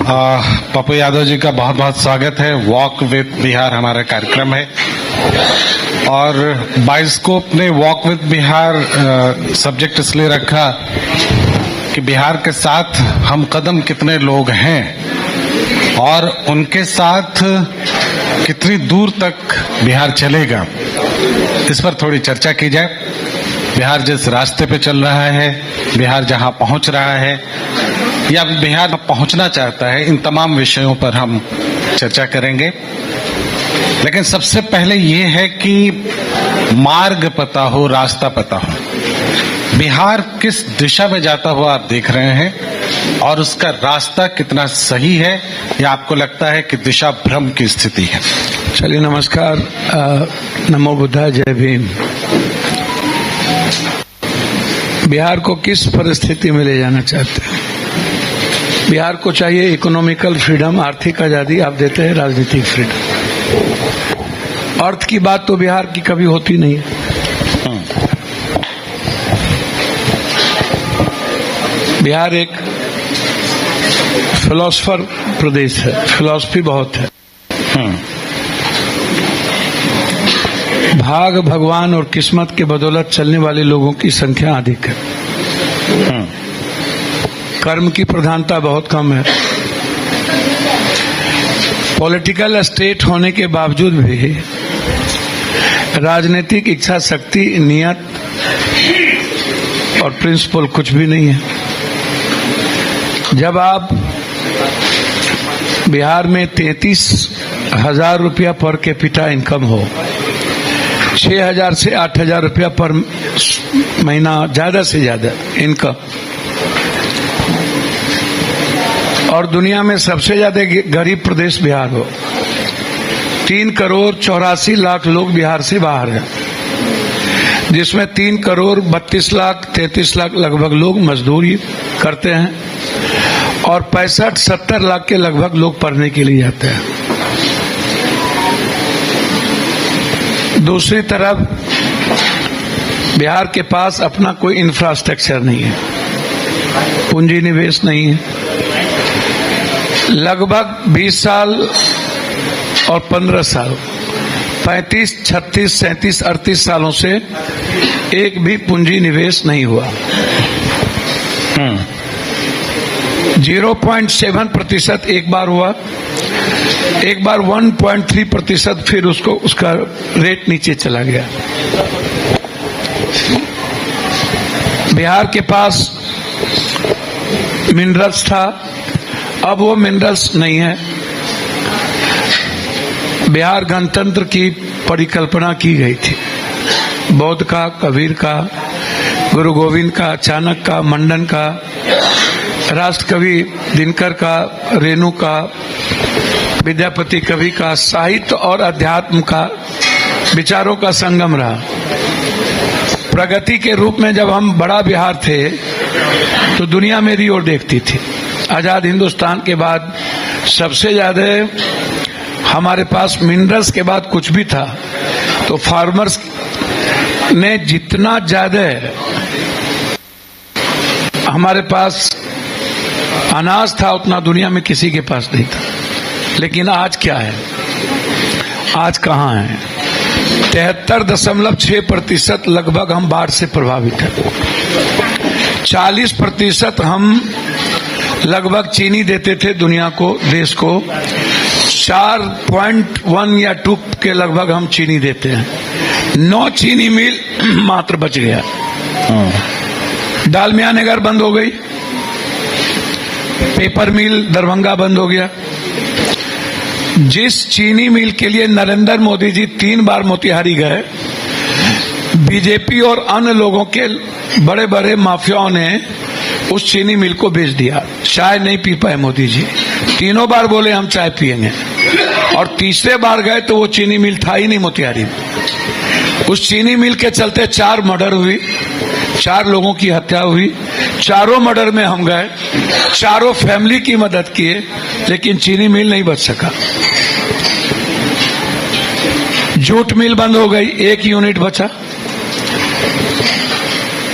पप्पू यादव जी का बहुत बहुत स्वागत है। वॉक विद बिहार हमारा कार्यक्रम है और बाइस्कोप ने वॉक विद बिहार सब्जेक्ट इसलिए रखा कि बिहार के साथ हम कदम कितने लोग हैं और उनके साथ कितनी दूर तक बिहार चलेगा, इस पर थोड़ी चर्चा की जाए। बिहार जिस रास्ते पे चल रहा है, बिहार जहां पहुंच रहा है या बिहार पहुंचना चाहता है, इन तमाम विषयों पर हम चर्चा करेंगे। लेकिन सबसे पहले ये है कि मार्ग पता हो, रास्ता पता हो। बिहार किस दिशा में जाता हुआ आप देख रहे हैं और उसका रास्ता कितना सही है या आपको लगता है कि दिशा भ्रम की स्थिति है? चलिए, नमस्कार, नमो बुद्धाय, जय भीम। बिहार को किस परिस्थिति में ले जाना चाहते हैं? बिहार को चाहिए इकोनॉमिकल फ्रीडम, आर्थिक आजादी, आप देते हैं राजनीतिक फ्रीडम। अर्थ की बात तो बिहार की कभी होती नहीं है। बिहार एक फिलोसफर प्रदेश है, फिलॉसफी बहुत है। भाग, भगवान और किस्मत के बदौलत चलने वाले लोगों की संख्या अधिक है। कर्म की प्रधानता बहुत कम है। पॉलिटिकल स्टेट होने के बावजूद भी राजनीतिक इच्छा शक्ति, नियत और प्रिंसिपल कुछ भी नहीं है। जब आप बिहार में 33,000 रुपया पर कैपिटा इनकम हो, 6,000 से 8,000 रुपया पर महीना ज्यादा से ज्यादा इनकम, और दुनिया में सबसे ज्यादा गरीब प्रदेश बिहार हो, 3,84,00,000 लोग बिहार से बाहर हैं, जिसमें 3,32,00,000 लगभग लोग मजदूरी करते हैं और 65-70 लाख के लगभग लोग पढ़ने के लिए जाते हैं। दूसरी तरफ बिहार के पास अपना कोई इंफ्रास्ट्रक्चर नहीं है, पूंजी निवेश नहीं है। लगभग 20 साल और 15 साल, 35, 36, 37, 38 सालों से एक भी पूंजी निवेश नहीं हुआ। 0.7% एक बार हुआ, एक बार 1.3%, फिर उसका रेट नीचे चला गया। बिहार के पास मिनरल्स था, अब वो मिनरल्स नहीं है। बिहार गणतंत्र की परिकल्पना की गई थी, बौद्ध का, कबीर का, गुरु गोविंद का, चाणक्य का, मंडन का, राष्ट्रकवि दिनकर का, रेणु का, विद्यापति कवि का, साहित्य और अध्यात्म का, विचारों का संगम रहा। प्रगति के रूप में जब हम बड़ा बिहार थे तो दुनिया मेरी ओर देखती थी। आजाद हिंदुस्तान के बाद सबसे ज्यादा हमारे पास मिनरल्स के बाद कुछ भी था तो फार्मर्स ने जितना ज्यादा हमारे पास अनाज था उतना दुनिया में किसी के पास नहीं था। लेकिन आज क्या है? आज कहाँ है? 73.6% लगभग हम बाढ़ से प्रभावित हैं। 40% हम लगभग चीनी देते थे दुनिया को, देश को 4.1 या 2 के लगभग हम चीनी देते हैं। 9 चीनी मिल मात्र बच गया। डालमिया नगर बंद हो गई, पेपर मिल दरभंगा बंद हो गया। जिस चीनी मिल के लिए नरेंद्र मोदी जी 3 बार मोतिहारी गए, बीजेपी और अन्य लोगों के बड़े बड़े माफियाओं ने उस चीनी मिल को बेच दिया। चाय नहीं पी पाए मोदी जी, 3 बार बोले हम चाय पिएंगे, और तीसरे बार गए तो वो चीनी मिल था ही नहीं मोतिहारी में। उस चीनी मिल के चलते 4 मर्डर हुई, 4 लोगों की हत्या हुई। चारों मर्डर में हम गए, चारों फैमिली की मदद किए, लेकिन चीनी मिल नहीं बच सका। जूट मिल बंद हो गई, 1 यूनिट बचा।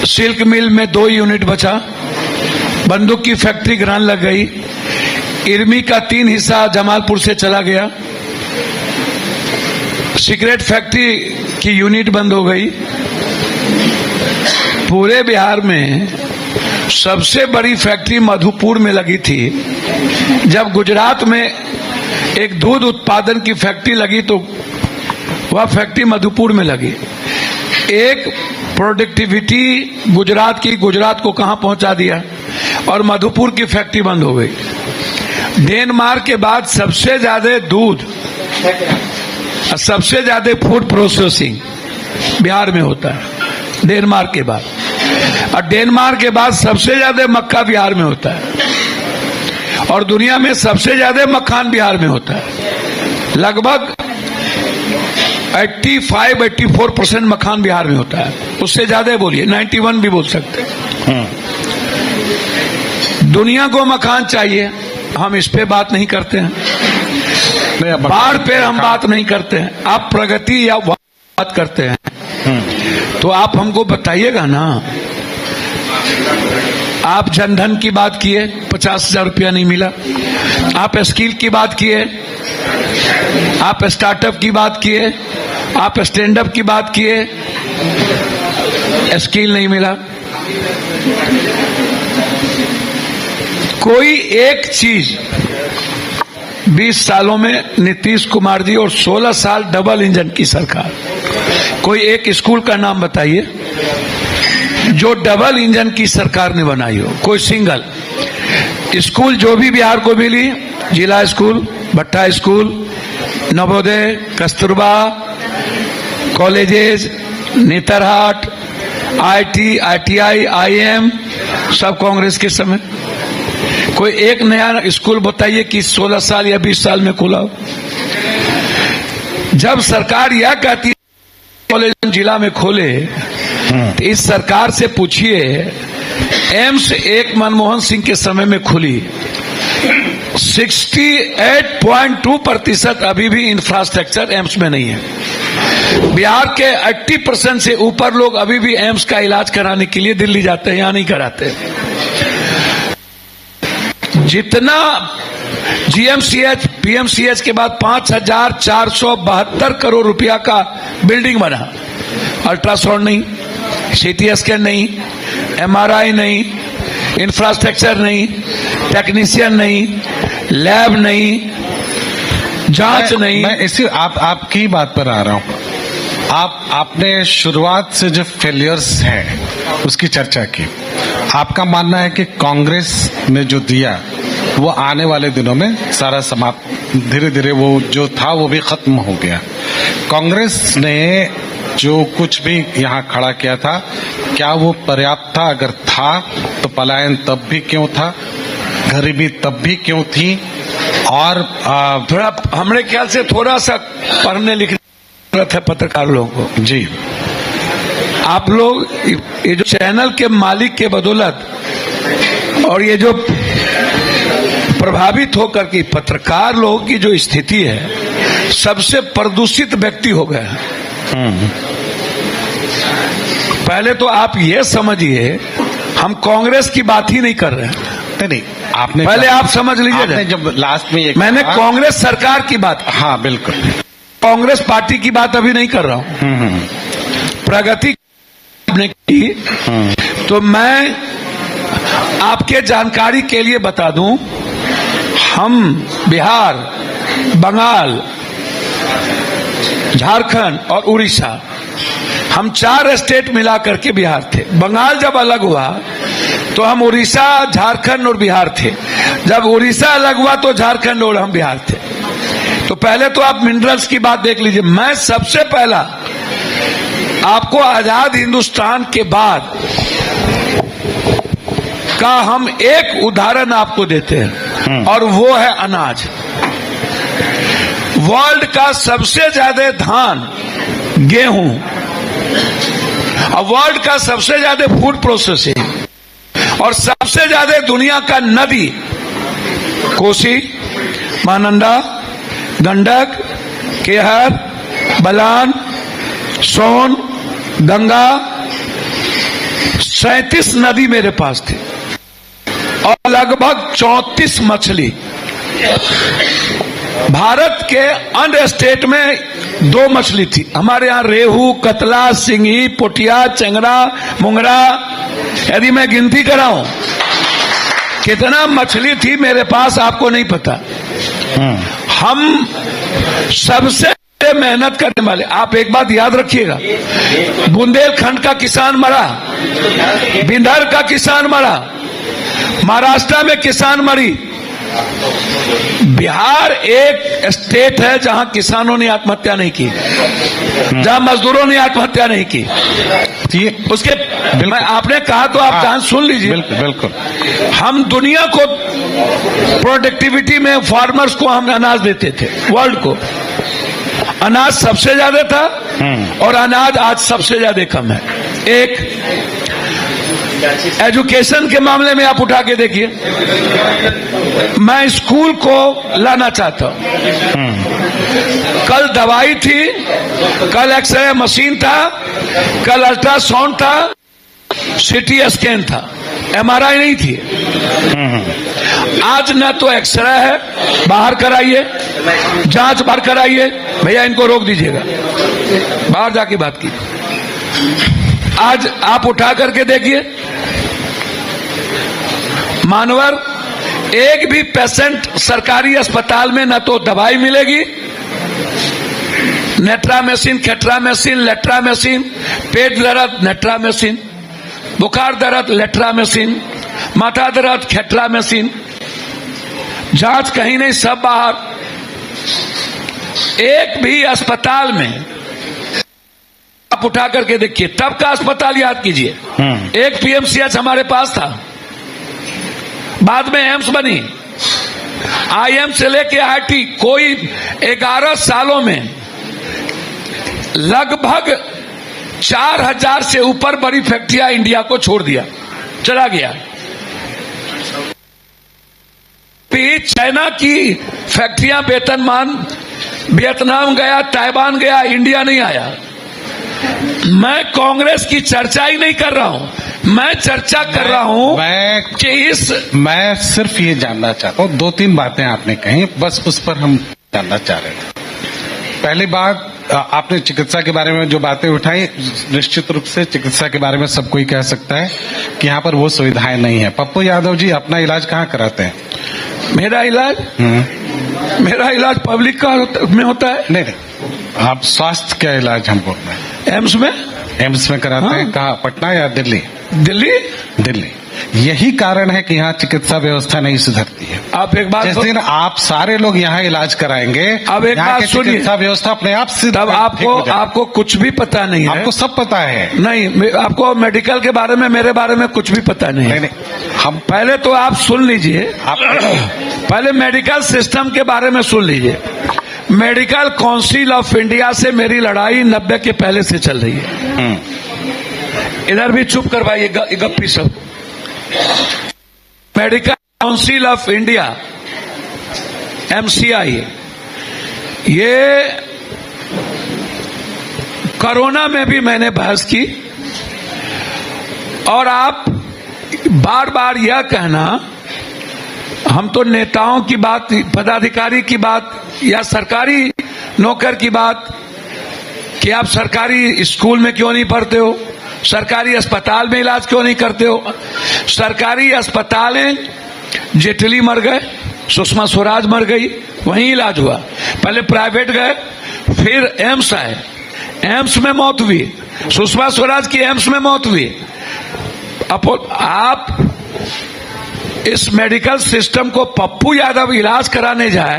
सिल्क मिल में 2 यूनिट बचा। बंदूक की फैक्ट्री गिरान लग गई। इरमी का 3 हिस्सा जमालपुर से चला गया, सिगरेट फैक्ट्री की यूनिट बंद हो गई। पूरे बिहार में सबसे बड़ी फैक्ट्री मधुपुर में लगी थी। जब गुजरात में एक दूध उत्पादन की फैक्ट्री लगी तो वह फैक्ट्री मधुपुर में लगी। एक प्रोडक्टिविटी गुजरात को कहां पहुंचा दिया, और मधुपुर की फैक्ट्री बंद हो गई। डेनमार्क के बाद सबसे ज्यादा दूध, सबसे ज्यादा फूड प्रोसेसिंग बिहार में होता है, डेनमार्क के बाद। और डेनमार्क के बाद सबसे ज्यादा मक्का बिहार में होता है, और दुनिया में सबसे ज्यादा मखान बिहार में होता है। लगभग 85-84% मखान बिहार में होता है, उससे ज्यादा बोलिए, 91 भी बोल सकते हैं। दुनिया को मखान चाहिए, हम इस पे बात नहीं करते हैं, बाढ़ पे हम बात नहीं करते हैं, आप प्रगति या बात करते हैं। तो आप हमको बताइएगा ना। आप जनधन की बात किए, 50,000 रुपया नहीं मिला। आप स्किल की बात किए, आप स्टार्टअप की बात किए, आप स्टैंड अप की बात किए, स्किल नहीं मिला। कोई एक चीज 20 सालों में नीतीश कुमार जी और 16 साल डबल इंजन की सरकार, कोई एक स्कूल का नाम बताइए जो डबल इंजन की सरकार ने बनाई हो। कोई सिंगल स्कूल जो भी बिहार को मिली, जिला स्कूल, भट्टा school, Navodaya, Kasturba colleges, Netarhat, IT, ITI, IM, सब कांग्रेस के समय। कोई एक नया स्कूल बताइए कि 16 साल या 20 साल में खुला हो। जब सरकार यह कहती है कॉलेज जिला में खोले, तो इस सरकार से पूछिए, एम्स एक मनमोहन सिंह के समय में खुली, 68.2% अभी भी इंफ्रास्ट्रक्चर एम्स में नहीं है। बिहार के 80% से ऊपर लोग अभी भी एम्स का इलाज कराने के लिए दिल्ली जाते हैं, यहां नहीं कराते। जितना जीएमसीएच, पीएमसीएच के बाद 5,472 करोड़ रुपया का बिल्डिंग बना, अल्ट्रासाउंड नहीं, सीटी स्कैन नहीं, एमआरआई नहीं, इंफ्रास्ट्रक्चर नहीं, टेक्नीशियन नहीं, लैब नहीं, जांच नहीं। मैं इसी आपकी बात पर आ रहा हूं। आपने शुरुआत से जो फेलियर्स हैं उसकी चर्चा की। आपका मानना है कि कांग्रेस ने जो दिया वो आने वाले दिनों में सारा समाप्त, धीरे धीरे वो जो था वो भी खत्म हो गया। कांग्रेस ने जो कुछ भी यहाँ खड़ा किया था, क्या वो पर्याप्त था? अगर था तो पलायन तब भी क्यों था, गरीबी तब भी क्यों थी? और थोड़ा हमारे ख्याल से थोड़ा सा पढ़ने लिखने है पत्रकार लोगों को। जी, आप लोग ये जो चैनल के मालिक के बदौलत और ये जो प्रभावित होकर के पत्रकार लोगों की जो स्थिति है, सबसे प्रदूषित व्यक्ति हो गए। पहले तो आप ये समझिए, हम कांग्रेस की बात ही नहीं कर रहे हैं। नहीं, आपने पहले आप समझ लीजिए, जब लास्ट में मैंने कांग्रेस सरकार की बात, हाँ बिल्कुल, कांग्रेस पार्टी की बात अभी नहीं कर रहा हूं। प्रगति ने की, तो मैं आपके जानकारी के लिए बता दूं, हम बिहार, बंगाल, झारखंड और उड़ीसा, हम 4 स्टेट मिला करके बिहार थे। बंगाल जब अलग हुआ तो हम उड़ीसा, झारखंड और बिहार थे। जब उड़ीसा अलग हुआ तो झारखंड और हम बिहार थे। तो पहले तो आप मिनरल्स की बात देख लीजिए। मैं सबसे पहला आपको आजाद हिंदुस्तान के बाद का हम एक उदाहरण आपको देते हैं, और वो है अनाज। वर्ल्ड का सबसे ज्यादा धान, गेहूं, और वर्ल्ड का सबसे ज्यादा फूड प्रोसेसिंग, और सबसे ज्यादा दुनिया का नदी, कोसी, महानंदा, गंडक, केहर, बलान, सोन, गंगा, 37 नदी मेरे पास थी, और लगभग 34 मछली। भारत के अन्य स्टेट में 2 मछली थी, हमारे यहाँ रेहू, कतला, सिंगी, पोटिया, चंगरा, मुंगरा, यदि मैं गिनती कराऊं कितना मछली थी मेरे पास आपको नहीं पता। हम सबसे मेहनत करने वाले, आप एक बात याद रखिएगा, बुंदेलखंड का किसान मरा, बिंदर का किसान मरा, महाराष्ट्र में किसान मरी, बिहार एक स्टेट है जहां किसानों ने आत्महत्या नहीं की, जहां मजदूरों ने आत्महत्या नहीं की। उसके मैं आपने कहा तो आप ध्यान सुन लीजिए। बिल्कुल बिल्कुल। हम दुनिया को प्रोडक्टिविटी में फार्मर्स को हम अनाज देते थे, वर्ल्ड को अनाज सबसे ज्यादा था और अनाज आज सबसे ज्यादा कम है। एक एजुकेशन के मामले में आप उठा के देखिए, मैं स्कूल को लाना चाहता हूं। कल दवाई थी, कल एक्सरे मशीन था, कल अल्ट्रासाउंड था, सीटी स्कैन था, एमआरआई नहीं थी। आज न तो एक्सरे है, बाहर कराइए, जांच बाहर कराइए, भैया इनको रोक दीजिएगा, बाहर जाके बात की। आज आप उठा करके देखिए, मानवर एक भी पेशेंट सरकारी अस्पताल में न तो दवाई मिलेगी, नेट्रामेसिन, खेट्रामेसिन, लेट्रामेसिन, पेट दर्द नेट्रामेसिन, बुखार दर्द लेट्रामेसिन, माथा दर्द खेट्रामेसिन, जांच कहीं नहीं, सब बाहर। एक भी अस्पताल में आप उठा करके देखिए, तब का अस्पताल याद कीजिए, एक पीएमसीएच हमारे पास था, बाद में एम्स बनी, आईएम से लेके आईटी, कोई 11 सालों में लगभग 4000 से ऊपर बड़ी फैक्ट्रियां इंडिया को छोड़ दिया, चला गया। चाइना की फैक्ट्रियां वेतनमान वियतनाम गया, ताइवान गया, इंडिया नहीं आया। मैं कांग्रेस की चर्चा ही नहीं कर रहा हूं, मैं चर्चा कर रहा हूं कि मैं सिर्फ ये जानना चाहता हूं, 2-3 बातें आपने कही, बस उस पर हम जानना चाह रहे थे। पहली बात, आपने चिकित्सा के बारे में जो बातें उठाई, निश्चित रूप से चिकित्सा के बारे में सब कोई कह सकता है कि यहाँ पर वो सुविधाएं नहीं है। पप्पू यादव जी अपना इलाज कहाँ कराते हैं? मेरा इलाज पब्लिक का में होता है। नहीं, आप स्वास्थ्य का इलाज हम बोल रहे हैं। एम्स में कराते हैं। कहाँ, पटना या दिल्ली? दिल्ली। यही कारण है कि यहाँ चिकित्सा व्यवस्था नहीं सुधरती है। आप एक बात, जिस दिन आप सारे लोग यहाँ इलाज कराएंगे, अब एक बात सुनिए, चिकित्सा व्यवस्था अपने आप से तब आपको कुछ भी पता नहीं है। आपको सब पता है। नहीं, आपको मेडिकल के बारे में, मेरे बारे में कुछ भी पता नहीं है। हम पहले तो आप सुन लीजिए, पहले मेडिकल सिस्टम के बारे में सुन लीजिए। मेडिकल काउंसिल ऑफ इंडिया से मेरी लड़ाई 90 के पहले से चल रही है। इधर भी चुप करवाइए गप्पी सब। Medical council of India, MCI, ये कोरोना में भी मैंने बहस की, और आप बार बार यह कहना, हम तो नेताओं की बात, पदाधिकारी की बात या सरकारी नौकर की बात, कि आप सरकारी स्कूल में क्यों नहीं पढ़ते हो, सरकारी अस्पताल में इलाज क्यों नहीं करते हो। सरकारी अस्पतालें, जेटली मर गए, सुषमा स्वराज मर गई, वहीं इलाज हुआ। पहले प्राइवेट गए, फिर एम्स आए, एम्स में मौत हुई, सुषमा स्वराज की एम्स में मौत हुई। आप इस मेडिकल सिस्टम को पप्पू यादव इलाज कराने जाए,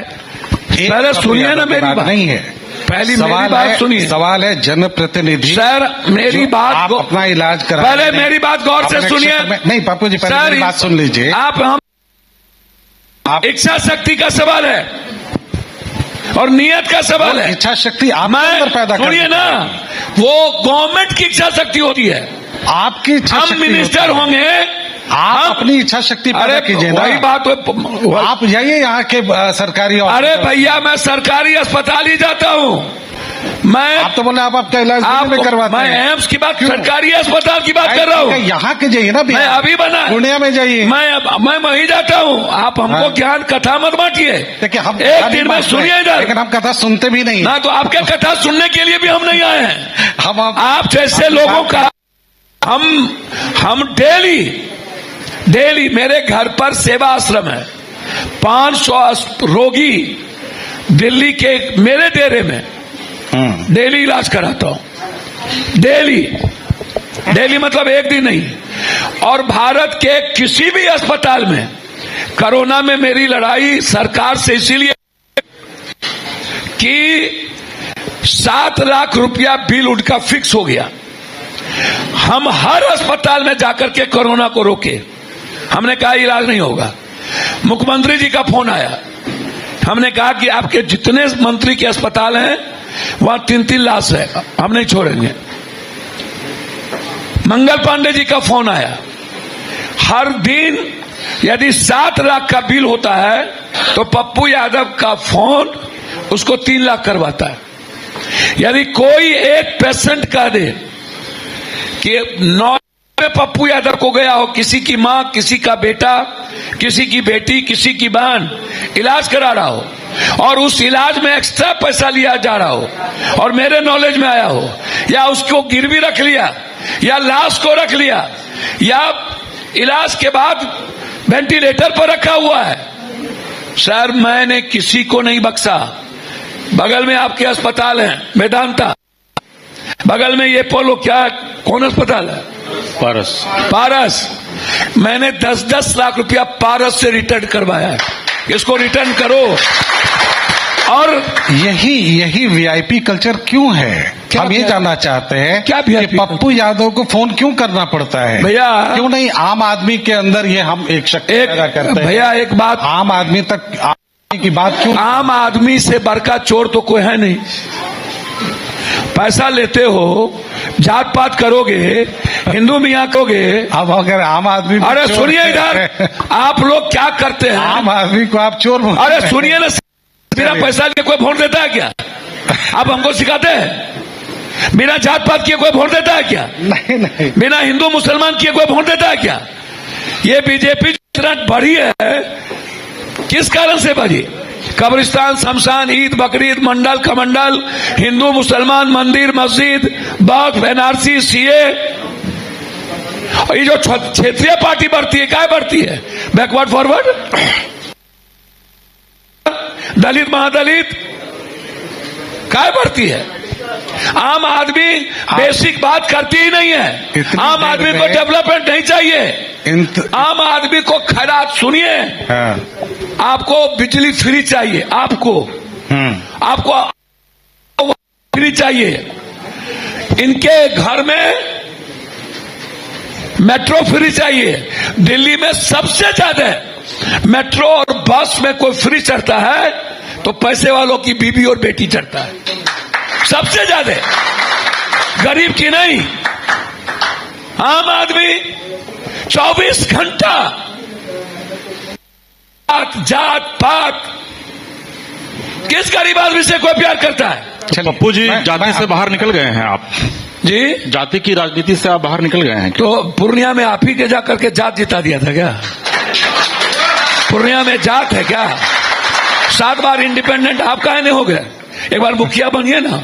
पहले सुनिए ना मेरी बात। नहीं है, पहली मेरी बात सुनिए। सवाल है जनप्रतिनिधि सर, मेरी बात, आप अपना इलाज करा, पहले मेरी बात गौर से सुनिए। नहीं पप्पू जी, पहले मेरी बात सुन लीजिए। आप इच्छा शक्ति का सवाल है और नियत का सवाल है। इच्छा शक्ति आप पैदा सुनिए ना, वो गवर्नमेंट की इच्छा शक्ति होती है, आपकी इच्छा शक्ति। हम मिनिस्टर होंगे, आप अपनी इच्छा शक्ति पैदा कीजिए ना। वही बात आप जाइए यहाँ के सरकारी। अरे भैया, मैं सरकारी अस्पताल ही जाता हूँ, मैं आप तो बोले आप आपका इलाज दिल्ली में करवाते मैं हैं। एम्स की बात, क्यों? सरकारी अस्पताल की बात कर रहा हूँ। यहाँ के जाइए ना, मैं अभी बना, पूर्णिया में जाइए। मैं वहीं जाता हूँ। आप हमको हाँ। ज्ञान कथा मत बांटिए। देखिए हम एक दिन में सुनिए इधर, लेकिन हम कथा सुनते भी नहीं ना तो आपके कथा सुनने के लिए भी हम नहीं आए हैं। हम आप जैसे लोगों का हम डेली मेरे घर पर सेवा आश्रम है, 500 रोगी दिल्ली के मेरे डेरे में डेली इलाज कराता हूं। डेली मतलब एक दिन नहीं। और भारत के किसी भी अस्पताल में कोरोना में मेरी लड़ाई सरकार से इसीलिए कि 7 लाख रुपया बिल उनका फिक्स हो गया। हम हर अस्पताल में जाकर के कोरोना को रोके। हमने कहा इलाज नहीं होगा। मुख्यमंत्री जी का फोन आया, हमने कहा कि आपके जितने मंत्री के अस्पताल हैं वहां 3-3 लाश है, हम नहीं छोड़ेंगे। मंगल पांडे जी का फोन आया, हर दिन यदि 7 लाख का बिल होता है तो पप्पू यादव का फोन उसको 3 लाख करवाता है। यदि कोई एक पेशेंट कह दे कि 9 में पप्पू यादव को गया हो, किसी की मां, किसी का बेटा, किसी की बेटी, किसी की बहन इलाज करा रहा हो और उस इलाज में एक्स्ट्रा पैसा लिया जा रहा हो और मेरे नॉलेज में आया हो, या उसको गिरवी रख लिया, या लाश को रख लिया, या इलाज के बाद वेंटिलेटर पर रखा हुआ है, सर मैंने किसी को नहीं बख्शा। बगल में आपके अस्पताल है वेदांता, बगल में ये पोलो, क्या कौन अस्पताल है, पारस। मैंने 10-10 लाख रुपया पारस से रिटर्न करवाया है, इसको रिटर्न करो। और यही वीआईपी कल्चर क्यों है, हम ये जानना चाहते हैं। क्या कि पप्पू यादव को फोन क्यों करना पड़ता है भैया? क्यों नहीं आम आदमी के अंदर ये हम एक शक्ति पैदा करते हैं। भैया एक बात, आम आदमी तक आने की बात क्यों? आम आदमी से बड़का चोर तो कोई है नहीं। पैसा लेते हो, जात पात करोगे, हिंदू मियाँ करोगे। अब अगर आम आदमी, अरे सुनिए इधर, आप लोग क्या करते हैं? आम आदमी को आप चोर बोलते हैं। अरे सुनिए ना, बिना पैसा लिए कोई वोट देता है क्या? आप हमको सिखाते हैं? बिना जात पात किए कोई वोट देता है क्या? नहीं। बिना हिंदू मुसलमान किए कोई वोट देता है क्या? ये बीजेपी इतना बढ़ी है, किस कारण से बढ़ी? कब्रिस्तान, शमशान, ईद, बकरीद, मंडल कमंडल, हिंदू मुसलमान, मंदिर मस्जिद, वक्फ, एनआरसी, सीए। और ये जो क्षेत्रीय पार्टी बढ़ती है, क्या बढ़ती है? बैकवर्ड फॉरवर्ड, दलित महादलित, क्या बढ़ती है? आम आदमी बेसिक बात करती ही नहीं है। आम आदमी को डेवलपमेंट नहीं चाहिए। आम आदमी को खैरात, सुनिए, आपको बिजली फ्री चाहिए, आपको फ्री चाहिए। इनके घर में मेट्रो फ्री चाहिए। दिल्ली में सबसे ज्यादा मेट्रो और बस में कोई फ्री चढ़ता है तो पैसे वालों की बीबी और बेटी चढ़ता है, सबसे ज्यादा, गरीब की नहीं। आम आदमी 24 घंटा जात पात, किस गरीब आदमी से कोई प्यार करता है? पप्पू जी, जाति से बाहर निकल गए हैं आप जी? जाति की राजनीति से आप बाहर निकल गए हैं? तो पूर्णिया में आप ही के जाकर के जात जिता दिया था क्या? पूर्णिया में जात है क्या? 7 बार इंडिपेंडेंट आप काहे नहीं हो गए? एक बार मुखिया बनिए ना,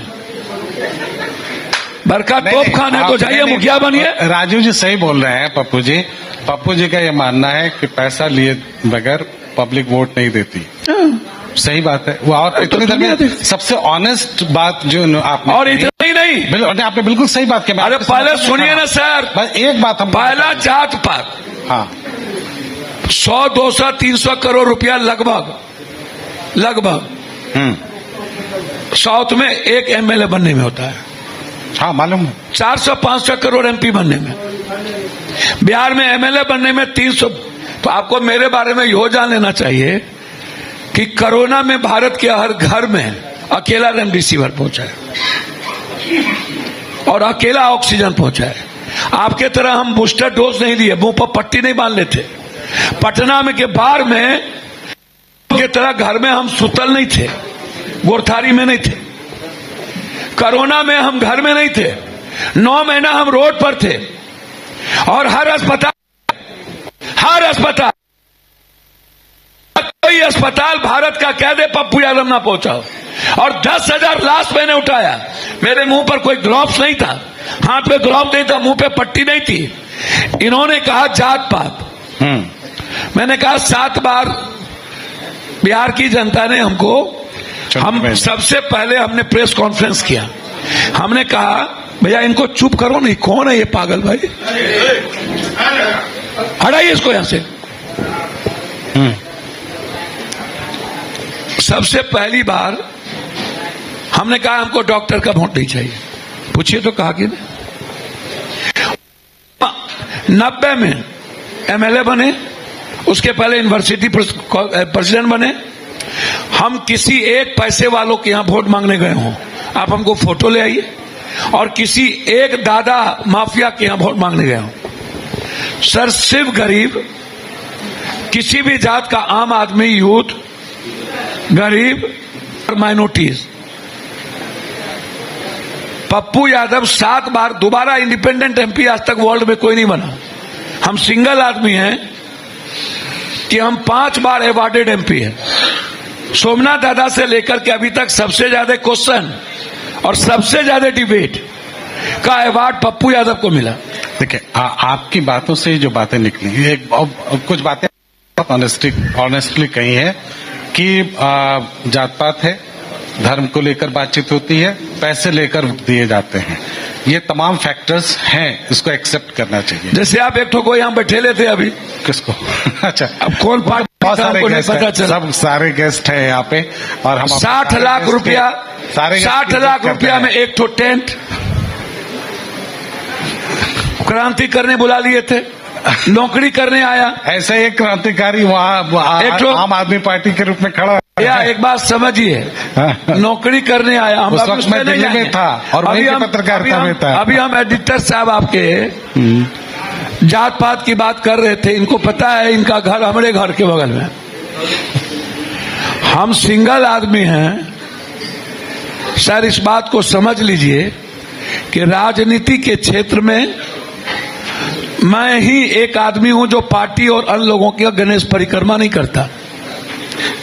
बरका तोप खान है तो जाइए मुखिया बनिए। राजू जी सही बोल रहे हैं। पप्पू जी का ये मानना है कि पैसा लिए बगैर पब्लिक वोट नहीं देती। सही बात है वो। और इतनी देर में सबसे ऑनेस्ट बात जो आपने, और इतना ही नहीं, आपने बिल्कुल सही बात की। अरे पहले सुनिए ना सर, बस एक बात हम, पहला जात पात, हाँ, 100, 200, 300 करोड़ रुपया लगभग साउथ में एक एमएलए बनने में होता है। हाँ मालूम है। 400-500 करोड़ एमपी बनने में, बिहार में एमएलए बनने में 300। तो आपको मेरे बारे में यो जान लेना चाहिए कि कोरोना में भारत के हर घर में अकेला रेमडेसिविर पहुंचा है और अकेला ऑक्सीजन पहुंचा है। आपके तरह हम बूस्टर डोज नहीं लिए, मुंह पर पट्टी नहीं बांध लेते। पटना में के बार में के तरह घर में हम सुतल नहीं थे, गोरथारी में नहीं थे। कोरोना में हम घर में नहीं थे, 9 महीना हम रोड पर थे, और हर अस्पताल कोई अस्पताल भारत का कह दे पप्पू यादव ना पहुंचाओ, और 10,000 लाश मैंने उठाया। मेरे मुंह पर कोई ग्लव्स नहीं था, हाथ पे ग्लव्स नहीं था, मुंह पे पट्टी नहीं थी। इन्होंने कहा जात पात, मैंने कहा 7 बार बिहार की जनता ने हमको, हम सबसे पहले हमने प्रेस कॉन्फ्रेंस किया, हमने कहा भैया इनको चुप करो नहीं, कौन है ये पागल भाई, हटाइए इसको यहां से। सबसे पहली बार हमने कहा हमको डॉक्टर का वोट नहीं चाहिए, पूछिए तो कहा कि 90 में एमएलए बने, उसके पहले यूनिवर्सिटी प्रेसिडेंट बने। हम किसी एक पैसे वालों के यहां वोट मांगने गए हों, आप हमको फोटो ले आइए, और किसी एक दादा माफिया के यहां वोट मांगने गए हों। सर सिर्फ गरीब, किसी भी जात का आम आदमी, यूथ, गरीब और माइनॉरिटीज, पप्पू यादव 7 बार दोबारा इंडिपेंडेंट एमपी आज तक वर्ल्ड में कोई नहीं बना। हम सिंगल आदमी हैं कि हम 5 बार अवार्डेड एमपी हैं। सोमनाथ दादा से लेकर के अभी तक सबसे ज्यादा क्वेश्चन और सबसे ज्यादा डिबेट का अवार्ड पप्पू यादव को मिला। देखिए आपकी बातों से जो बातें निकली, एक कुछ बातें ऑनेस्टली कही है कि जात पात है, धर्म को लेकर बातचीत होती है, पैसे लेकर दिए जाते हैं, ये तमाम फैक्टर्स हैं, इसको एक्सेप्ट करना चाहिए। जैसे आप एक ठो को यहाँ बैठे लेते अभी, किसको अच्छा, अब कौन पार्टी, बहुत सारे गेस्ट हैं, सब सारे गेस्ट हैं यहाँ पे, और हम 60 लाख रुपया, 60 लाख रुपया में एक ठो टेंट क्रांति करने बुला लिए थे, नौकरी करने आया। ऐसे एक क्रांतिकारी वहाँ आम आदमी पार्टी के रूप में खड़ा या एक बात समझिए, नौकरी करने आया, हम उस वक्त मैं दिल्ली में था और वहीं की पत्रकारिता में था। अभी हम एडिटर साहब आपके जात पात की बात कर रहे थे, इनको पता है इनका घर हमारे घर के बगल में। हम सिंगल आदमी हैं सर, इस बात को समझ लीजिए कि राजनीति के क्षेत्र में मैं ही एक आदमी हूं जो पार्टी और अन्य लोगों की गणेश परिक्रमा नहीं करता।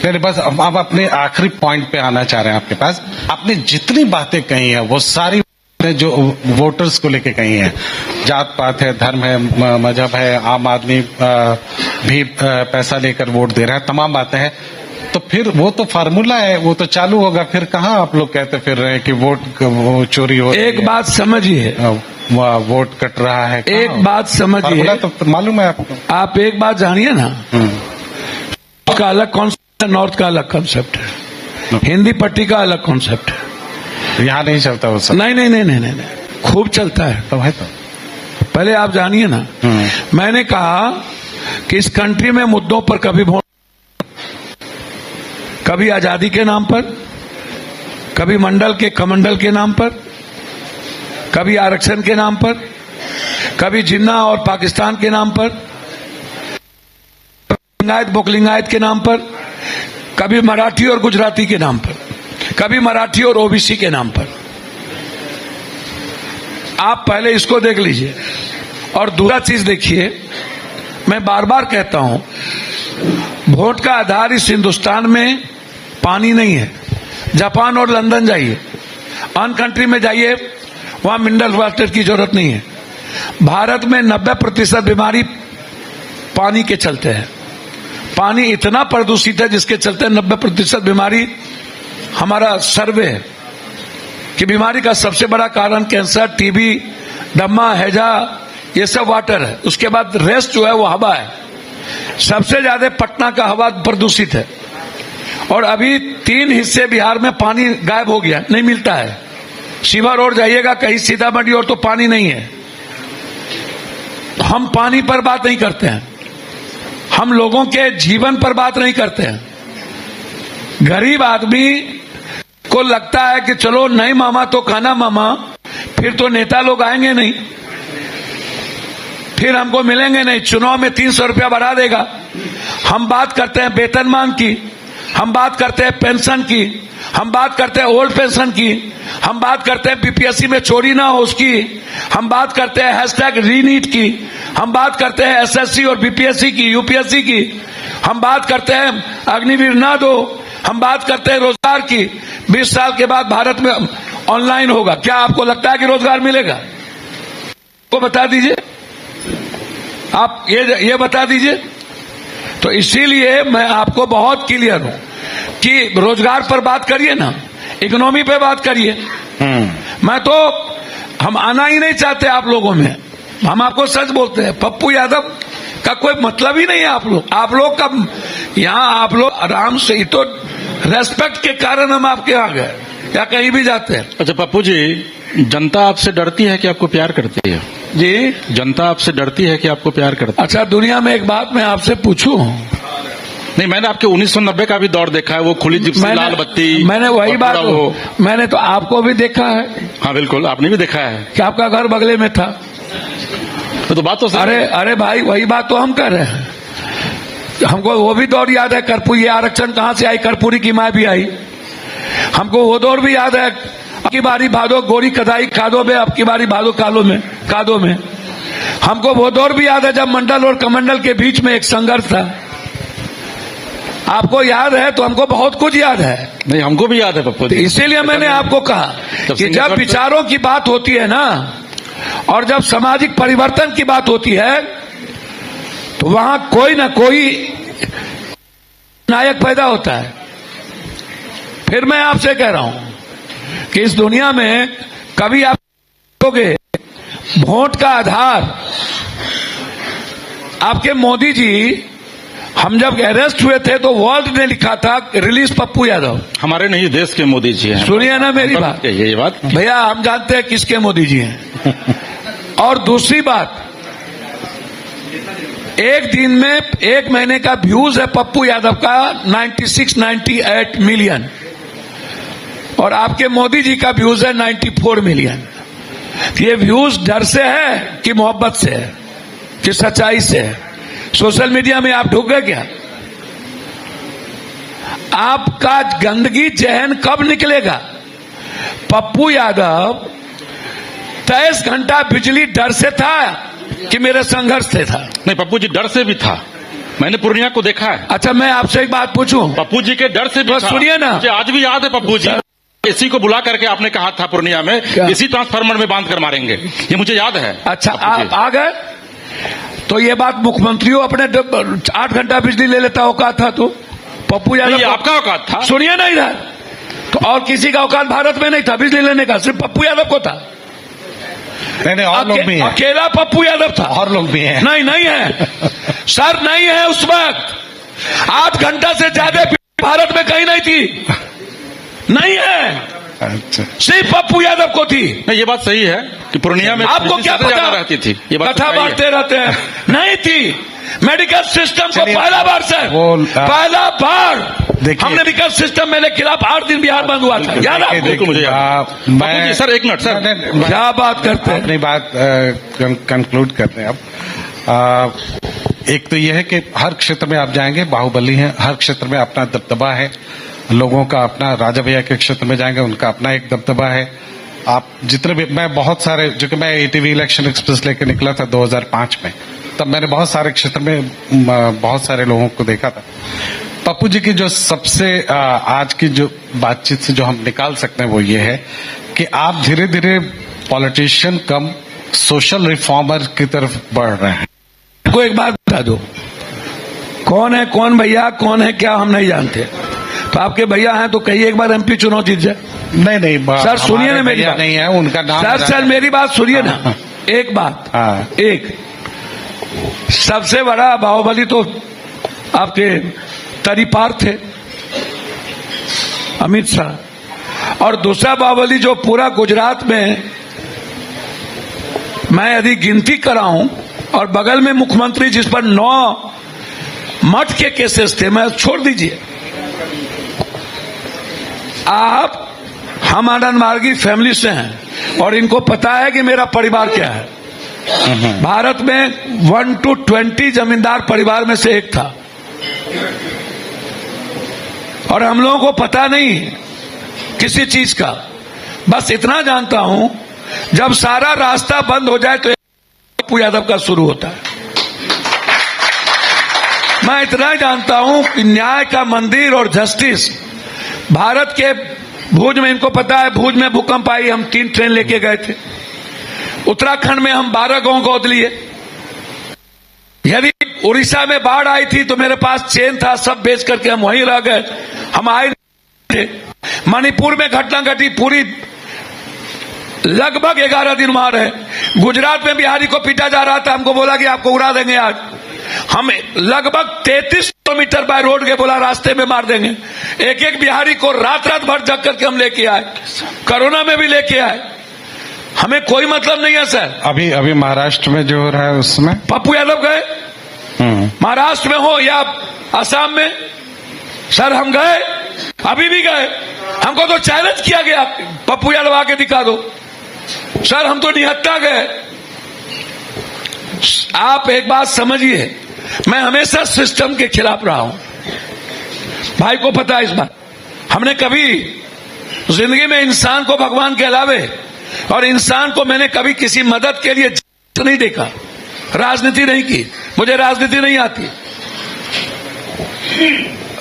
नहीं, बस अब अपने आखिरी पॉइंट पे आना चाह रहे हैं आपके पास। आपने जितनी बातें कही हैं वो सारी जो वोटर्स को लेके कही हैं, जात पात है, धर्म है, मजहब है, आम आदमी भी पैसा लेकर वोट दे रहा है, तमाम बातें हैं, तो फिर वो तो फार्मूला है, वो तो चालू होगा। फिर कहाँ आप लोग कहते फिर रहे हैं कि वोट चोरी हो रही है? एक बात समझिए, वोट कट रहा है, एक बात समझिए, तो मालूम है आपको। आप एक बात जानिए ना, का अलग कॉन्सेप्ट है, नॉर्थ का अलग कॉन्सेप्ट है, हिंदी पट्टी का अलग कॉन्सेप्ट है। यहाँ नहीं चलता वो सब? नहीं नहीं नहीं नहीं नहीं, खूब चलता है। तो है तो पहले आप जानिए ना, मैंने कहा कि इस कंट्री में मुद्दों पर कभी वोट, कभी आजादी के नाम पर, कभी मंडल के कमंडल के नाम पर, कभी आरक्षण के नाम पर, कभी जिन्ना और पाकिस्तान के नाम पर, लिंगायत बोकलिंगायत के नाम पर, कभी मराठी और गुजराती के नाम पर, कभी मराठी और ओबीसी के नाम पर। आप पहले इसको देख लीजिए। और दूसरा चीज देखिए, मैं बार बार कहता हूं, वोट का आधार इस हिंदुस्तान में पानी नहीं है। जापान और लंदन जाइए, अन्य कंट्री में जाइए, वहां मिनरल वाटर की जरूरत नहीं है। भारत में 90% बीमारी पानी के चलते है। पानी इतना प्रदूषित है जिसके चलते 90% बीमारी, हमारा सर्वे है कि बीमारी का सबसे बड़ा कारण कैंसर, टीबी, दमा, हैजा, ये सब वाटर है। उसके बाद रेस्ट जो है वो हवा है। सबसे ज्यादा पटना का हवा प्रदूषित है। और अभी 3 हिस्से बिहार में पानी गायब हो गया, नहीं मिलता है। शिवा रोड जाइएगा कहीं, सीतामढ़ी और तो पानी नहीं है। हम पानी पर बात नहीं करते हैं, हम लोगों के जीवन पर बात नहीं करते हैं। गरीब आदमी को लगता है कि चलो नहीं मामा तो खाना मामा, फिर तो नेता लोग आएंगे नहीं, फिर हमको मिलेंगे नहीं, चुनाव में 300 रुपया बढ़ा देगा। हम बात करते हैं वेतनमान की, हम बात करते हैं पेंशन की, हम बात करते हैं ओल्ड पेंशन की, हम बात करते हैं बीपीएससी में चोरी ना हो उसकी, हम बात करते हैं हैशटैग रीनीट की, हम बात करते हैं एसएससी और बीपीएससी की, यूपीएससी की, हम बात करते हैं अग्निवीर ना दो, हम बात करते हैं रोजगार की। 20 साल के बाद भारत में ऑनलाइन होगा, क्या आपको लगता है कि रोजगार मिलेगा? वो बता दीजिए, आप ये बता दीजिए। तो इसीलिए मैं आपको बहुत क्लियर हूं कि रोजगार पर बात करिए ना, इकोनॉमी पे बात करिए। मैं तो, हम आना ही नहीं चाहते आप लोगों में, हम आपको सच बोलते हैं। पप्पू यादव का कोई मतलब ही नहीं है आप लोग का यहाँ, आप लोग आराम से, तो रेस्पेक्ट के कारण हम आपके यहाँ गए या कहीं भी जाते हैं। अच्छा पप्पू जी, जनता आपसे डरती है कि आपको प्यार करती है? जी, जनता आपसे डरती है कि आपको प्यार करती है? अच्छा, दुनिया में एक बात मैं आपसे पूछूं? नहीं, मैंने आपके 1990 का भी दौर देखा है, वो खुली जिप्सी, लाल बत्ती, मैंने वही बात, मैंने तो आपको भी देखा है। हाँ बिल्कुल, आपने भी देखा है कि आपका घर बगले में था। तो बात तो अरे भाई, वही बात तो हम कर रहे हैं। हमको वो भी दौर याद है, कर्पूरी, ये आरक्षण कहां से आई, कर्पूरी की माँ भी आई। हमको वो दौर भी याद है, अब की बारी भादो गोरी कदाई कादो में, अब की बारी भादो कादो में। हमको वो दौर भी याद है जब मंडल और कमंडल के बीच में एक संघर्ष था। आपको याद है तो हमको बहुत कुछ याद है। नहीं, हमको भी याद है पप्पू जी। इसीलिए मैंने आपको कहा कि जब विचारों की बात होती है ना, और जब सामाजिक परिवर्तन की बात होती है, तो वहां कोई ना कोई नायक पैदा होता है। फिर मैं आपसे कह रहा हूं कि इस दुनिया में कभी आप देखोगे वोट का आधार, आपके मोदी जी, हम जब अरेस्ट हुए थे तो वर्ल्ड ने लिखा था रिलीज पप्पू यादव। हमारे नहीं, देश के मोदी जी हैं। सुनिए ना मेरी बात, ये बात भैया, हम जानते हैं किसके मोदी जी हैं। और दूसरी बात, एक दिन में, एक महीने का व्यूज है पप्पू यादव का 96-98 मिलियन, और आपके मोदी जी का व्यूज है 94 मिलियन। ये व्यूज डर से है कि मोहब्बत से है कि सच्चाई से है? सोशल मीडिया में आप ढुक गए क्या? आपका गंदगी जहन कब निकलेगा? पप्पू यादव 23 घंटा बिजली डर से था कि मेरे संघर्ष से था? नहीं, पप्पू जी डर से भी था, मैंने पूर्णिया को देखा है। अच्छा, मैं आपसे एक बात पूछूं? पप्पू जी के डर से भी तो था। सुनिए ना, मुझे आज भी याद है पप्पू जी, इसी को बुला करके आपने कहा था पूर्णिया में, इसी ट्रांसफार्मर में बांध कर मारेंगे, ये मुझे याद है। अच्छा, आ गए तो ये बात मुख्यमंत्रियों अपने 8 घंटा बिजली ले लेता औकात था, तो पप्पू यादव आपका औकात था? सुनिए ना इधर, तो और किसी का औकात भारत में नहीं था बिजली लेने का, सिर्फ पप्पू यादव को था। नहीं, और लोग भी हैं। अकेला पप्पू यादव था। और लोग भी हैं। नहीं है सर, नहीं है। उस वक्त 8 घंटा से ज्यादा भारत में कहीं नहीं थी, नहीं है। अच्छा, सिर्फ पप्पू यादव को थी। नहीं, ये बात सही है कि पूर्णिया में आपको क्या पता रहती थी, ये बात कथा बांटते रहते हैं। नहीं थी। मेडिकल सिस्टम को पहला बार सर, पहला बार हमने मेडिकल सिस्टम मेरे खिलाफ 8 दिन बिहार बंद हुआ था, याद है? बिल्कुल मुझे याद। मैं सर, एक मिनट सर, क्या बात करते हैं? अपनी बात कंक्लूड करते हैं अब। एक तो यह है कि हर क्षेत्र में आप जाएंगे बाहुबली है, हर क्षेत्र में अपना दबदबा है लोगों का, अपना राजा भैया के क्षेत्र में जाएंगे उनका अपना एक दबदबा है। आप जितने भी, मैं बहुत सारे, जो कि मैं एटीवी इलेक्शन एक्सप्रेस लेके निकला था 2005 में, तब मैंने बहुत सारे क्षेत्र में बहुत सारे लोगों को देखा था। पप्पू जी की जो सबसे आज की जो बातचीत से जो हम निकाल सकते हैं वो ये है कि आप धीरे धीरे पॉलिटिशियन कम सोशल रिफॉर्मर की तरफ बढ़ रहे हैं। को एक बात बता दो, कौन है कौन भैया, कौन है क्या हम नहीं जानते। तो आपके भैया हैं तो कहिए एक बार एमपी चुनाव जीत जाए। नहीं सर सुनिए ना मेरी बात, नहीं है उनका नाम सर मेरी बात सुनिए ना, एक बात, एक सबसे बड़ा बाहुबली तो आपके तरीपार थे अमित शाह, और दूसरा बाहुबली जो पूरा गुजरात में मैं यदि गिनती कराऊं, और बगल में मुख्यमंत्री जिस पर 9 मठ के केसेस थे, मैं छोड़ दीजिए आप, हम आनंद मार्गी फैमिली से हैं और इनको पता है कि मेरा परिवार क्या है। भारत में 1 to 20 जमींदार परिवार में से एक था, और हम लोगों को पता नहीं किसी चीज का, बस इतना जानता हूं, जब सारा रास्ता बंद हो जाए तो पप्पू यादव का शुरू होता है। मैं इतना जानता हूं कि न्याय का मंदिर और जस्टिस भारत के भुज में, इनको पता है भुज में भूकंप आई, हम 3 ट्रेन लेके गए थे। उत्तराखंड में हम 12 गांव गोद लिए। यदि उड़ीसा में बाढ़ आई थी तो मेरे पास चेन था, सब बेच करके हम वहीं रह गए, हम आए थे। मणिपुर में घटना घटी, पूरी लगभग 11 दिन वहां रहे। गुजरात में बिहारी को पीटा जा रहा था, हमको बोला कि आपको उड़ा देंगे आज। हम लगभग 33 किलोमीटर बाय रोड गए, बोला रास्ते में मार देंगे। एक एक बिहारी को रात रात भर जग करके हम लेके आए, कोरोना में भी लेके आए। हमें कोई मतलब नहीं है सर। अभी महाराष्ट्र में जो हो रहा है उसमें पप्पू यादव गए, महाराष्ट्र में हो या असम में, सर हम गए, अभी भी गए। हमको तो चैलेंज किया गया, पप्पू यादव आके दिखा दो। सर हम तो निहत्ता गए। आप एक बात समझिए, मैं हमेशा सिस्टम के खिलाफ रहा हूं, भाई को पता है इस बात। हमने कभी जिंदगी में इंसान को भगवान के अलावे और इंसान को मैंने कभी किसी मदद के लिए नहीं देखा, राजनीति नहीं की, मुझे राजनीति नहीं आती।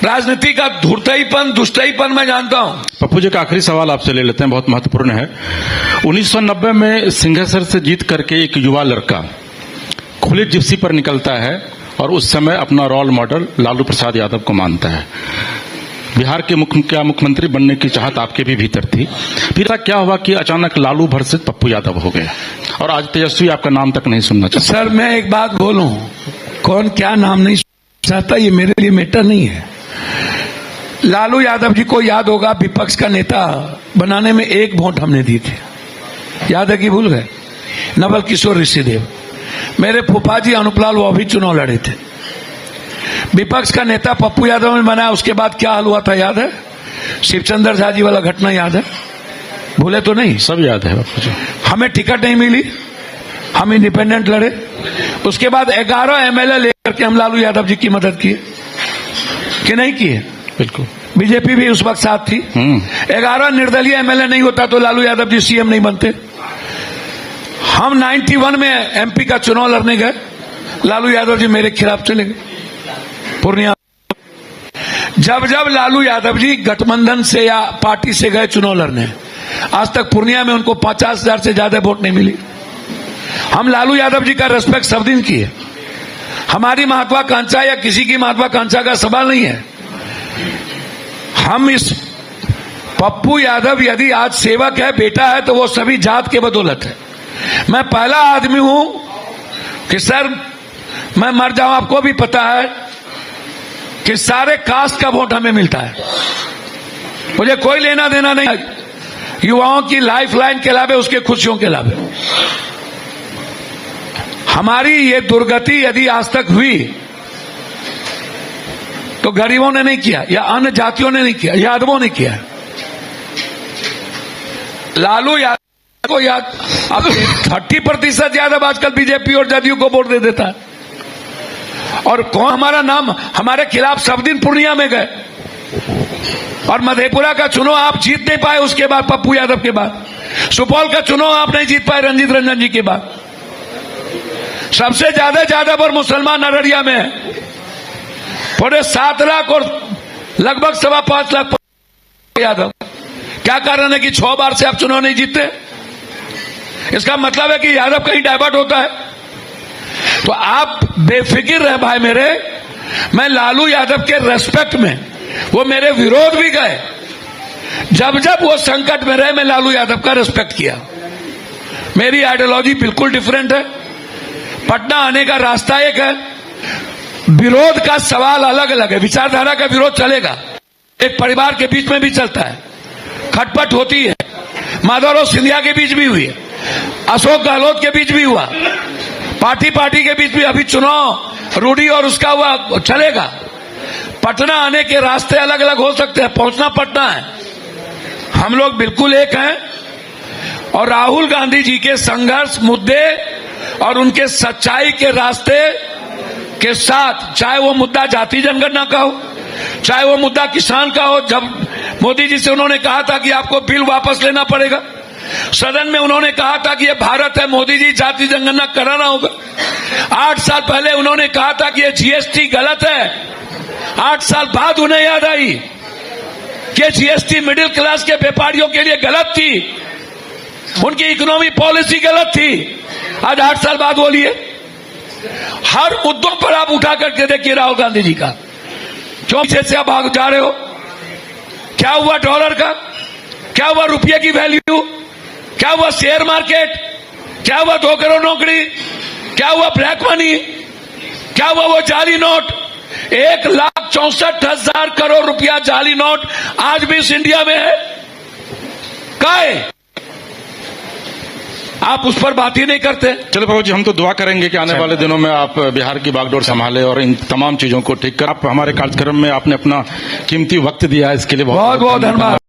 राजनीति का धूर्तहीपन, दुष्टहीपन मैं जानता हूं। पप्पू जी का आखिरी सवाल आपसे ले लेते हैं, बहुत महत्वपूर्ण है। 1990 में सिंघेश्वर से जीत करके एक युवा लड़का खुली जिप्सी पर निकलता है और उस समय अपना रोल मॉडल लालू प्रसाद यादव को मानता है। बिहार के मुख्यमंत्री बनने की चाहत आपके भी भीतर थी, फिर क्या हुआ कि अचानक लालू वर्सेस पप्पू यादव हो गया और आज तेजस्वी आपका नाम तक नहीं सुनना चाहता। सर मैं एक बात बोलूं, कौन क्या नाम नहीं चाहता ये मेरे लिए मैटर नहीं है। लालू यादव जी को याद होगा, विपक्ष का नेता बनाने में 1 वोट हमने दी थी, याद है कि भूल गए? नवल किशोर ऋषिदेव, मेरे फूफा जी अनुपलाल, वो अभी चुनाव लड़े थे। विपक्ष का नेता पप्पू यादव ने बनाया, उसके बाद क्या हाल हुआ था याद है? शिवचंद्र झा जी वाला घटना याद है? भूले तो नहीं? सब याद है बापू जी। हमें टिकट नहीं मिली, हम इंडिपेंडेंट लड़े। उसके बाद 11 एमएलए लेकर के हम लालू यादव जी की मदद किए कि नहीं किए? बिल्कुल। बीजेपी भी उस वक्त साथ थी। 11 निर्दलीय एमएलए नहीं होता तो लालू यादव जी सीएम नहीं बनते। हम 91 में एमपी का चुनाव लड़ने गए, लालू यादव जी मेरे खिलाफ चले गए पूर्णिया। जब जब लालू यादव जी गठबंधन से या पार्टी से गए चुनाव लड़ने, आज तक पूर्णिया में उनको 50,000 से ज्यादा वोट नहीं मिली। हम लालू यादव जी का रेस्पेक्ट सब दिन किए। हमारी महत्वाकांक्षा या किसी की महत्वाकांक्षा का सवाल नहीं है। हम इस पप्पू यादव यदि आज सेवक है, बेटा है, तो वो सभी जात के बदौलत है। मैं पहला आदमी हूं कि सर मैं मर जाऊं, आपको भी पता है कि सारे कास्ट का वोट हमें मिलता है, मुझे कोई लेना देना नहीं। युवाओं की लाइफ लाइन के अलावे, उसके खुशियों के अलावे। हमारी ये दुर्गति यदि आज तक हुई तो गरीबों ने नहीं किया, या अन्य जातियों ने नहीं किया, यादवों ने किया। लालू यादव को याद, अब 30% यादव आजकल बीजेपी और जदयू को वोट दे देता है। और कौन हमारा नाम हमारे खिलाफ सब दिन पूर्णिया में गए, और मधेपुरा का चुनाव आप जीत नहीं पाए, उसके बाद पप्पू यादव के बाद सुपौल का चुनाव आप नहीं जीत पाए रंजीत रंजन जी के बाद। सबसे ज्यादा यादव और मुसलमान अररिया में है, पूरे 7 लाख और लगभग 5.25 लाख यादव। क्या कारण है कि 6 बार से आप चुनाव नहीं जीतते? इसका मतलब है कि यादव कहीं डाइवर्ट होता है। तो आप बेफिक्र रहे भाई मेरे, मैं लालू यादव के रेस्पेक्ट में, वो मेरे विरोध भी गए, जब जब वो संकट में रहे मैं लालू यादव का रेस्पेक्ट किया। मेरी आइडियोलॉजी बिल्कुल डिफरेंट है, पटना आने का रास्ता एक है, विरोध का सवाल अलग अलग है। विचारधारा का विरोध चलेगा, एक परिवार के बीच में भी चलता है, खटपट होती है, माधवराव सिंधिया के बीच भी हुई है, अशोक गहलोत के बीच भी हुआ, पार्टी के बीच भी अभी चुनाव रूडी और उसका हुआ, चलेगा। पटना आने के रास्ते अलग अलग हो सकते हैं, पहुंचना पटना है। हम लोग बिल्कुल एक हैं, और राहुल गांधी जी के संघर्ष मुद्दे और उनके सच्चाई के रास्ते के साथ, चाहे वो मुद्दा जाति जनगणना का हो, चाहे वो मुद्दा किसान का हो, जब मोदी जी से उन्होंने कहा था कि आपको बिल वापस लेना पड़ेगा। सदन में उन्होंने कहा था कि ये भारत है, मोदी जी जाति जनगणना कराना होगा। 8 साल पहले उन्होंने कहा था कि ये जीएसटी गलत है। 8 साल बाद उन्हें याद आई कि जीएसटी मिडिल क्लास के व्यापारियों के लिए गलत थी, उनकी इकोनॉमी पॉलिसी गलत थी। आज 8 साल बाद बोलिए, हर मुद्दों पर आप उठा करके देखिए राहुल गांधी जी का, क्यों पीछे से आप भाग जा रहे हो? क्या हुआ डॉलर का? क्या हुआ रुपये की वैल्यू? क्या हुआ शेयर मार्केट? क्या हुआ 2 करोड़ नौकरी? क्या हुआ ब्लैक मनी? क्या हुआ वो जाली नोट? 1,64,000 करोड़ रुपया जाली नोट आज भी इस इंडिया में है। कहाँ है? आप उस पर बात ही नहीं करते। चलो बाबू जी, हम तो दुआ करेंगे कि आने वाले दिनों में आप बिहार की बागडोर संभाले और इन तमाम चीजों को ठीक कर। आप हमारे कार्यक्रम में आपने अपना कीमती वक्त दिया, इसके लिए बहुत बहुत धन्यवाद।